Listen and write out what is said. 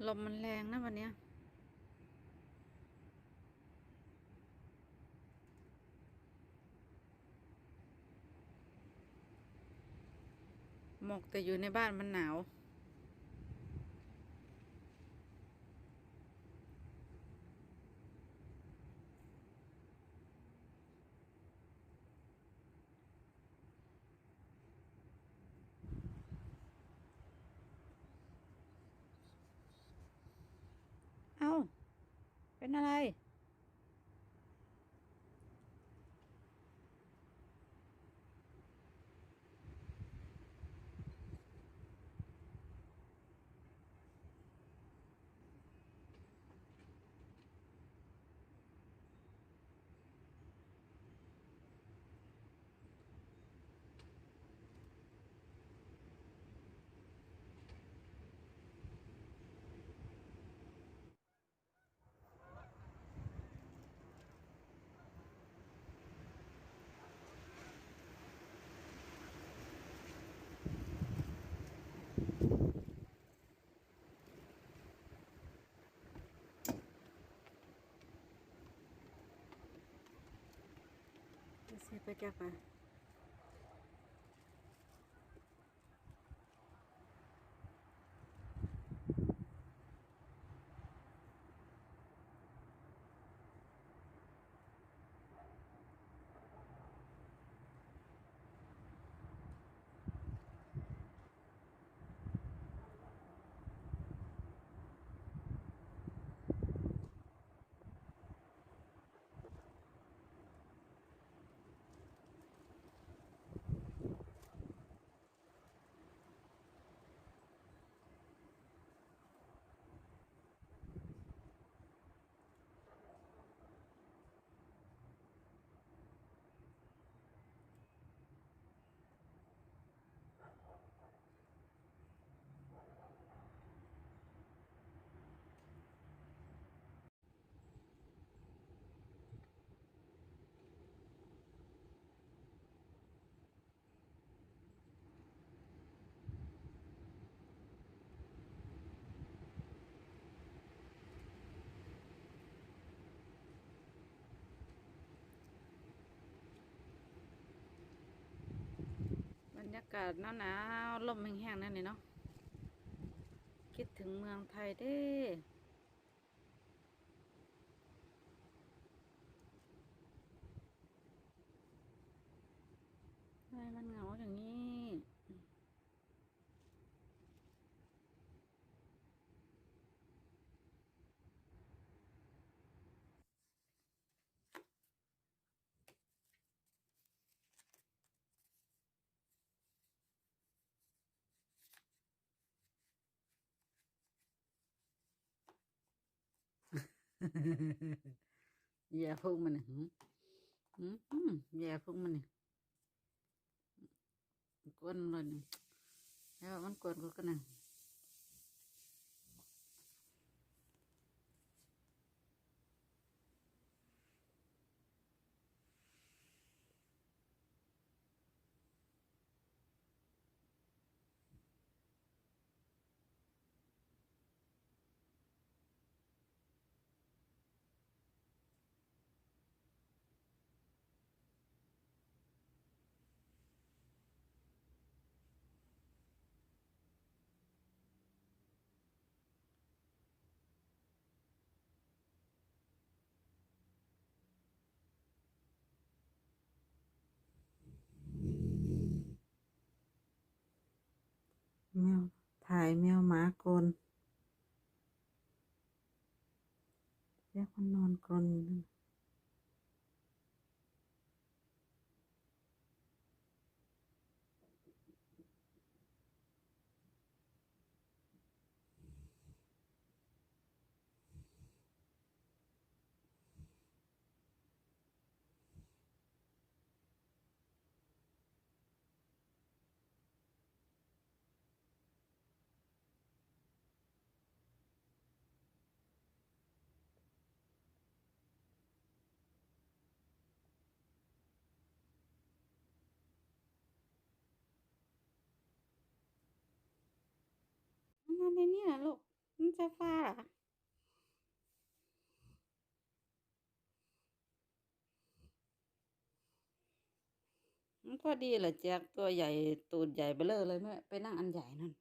ลมมันแรงนะวันเนี้ยหมกแต่อยู่ในบ้านมันหนาวเอ้าเป็นอะไรเสียไปแกไปบรรยากาศหนาวลมแห้งๆนั่นนี่เนาะคิดถึงเมืองไทยเด้ทำไมมันเหงาอย่างนี้แย่พุ่งมันนี่แย่พุ่งมันนี่กวนเลยนี่แล้วมันกวนกูกันนะแมวถ่ายแมวหมากรนเรียกมันนอนกรนอยู่นั่นนอนในนี้แหละลูกมันจะฟ้า มันพอดีแหละแจ็คตัวใหญ่ตูดใหญ่เบ้อเร่อเลยแม่ไปนั่งอันใหญ่นั่น